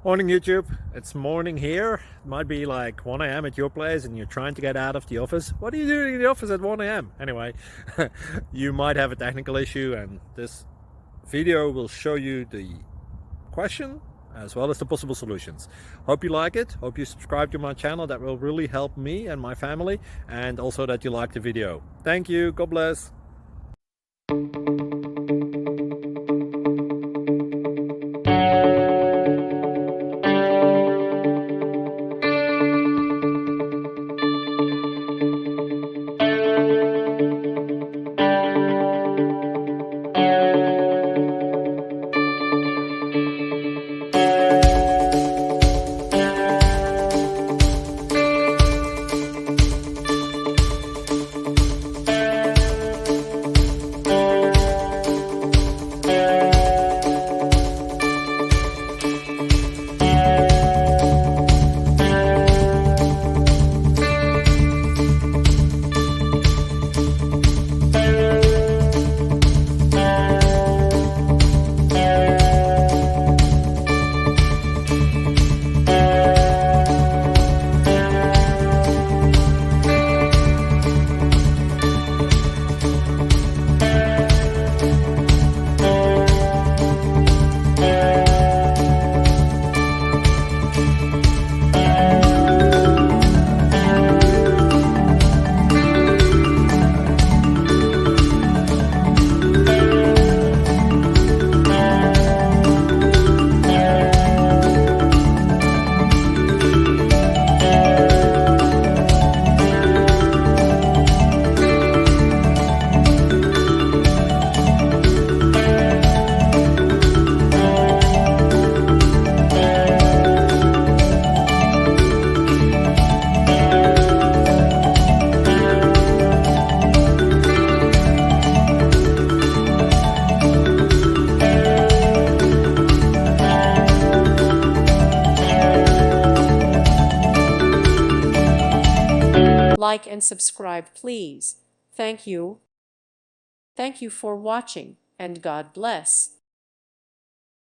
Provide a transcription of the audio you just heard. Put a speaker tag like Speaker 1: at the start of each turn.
Speaker 1: Morning YouTube, it's morning here. It might be like 1 a.m. at your place and you're trying to get out of the office. What are you doing in the office at 1 a.m.? Anyway, you might have a technical issue and this video will show you the question as well as the possible solutions. Hope you like it, hope you subscribe to my channel. That will really help me and my family, and also that you like the video. Thank you, God bless.
Speaker 2: Like and subscribe, please. Thank you. Thank you for watching, and God bless.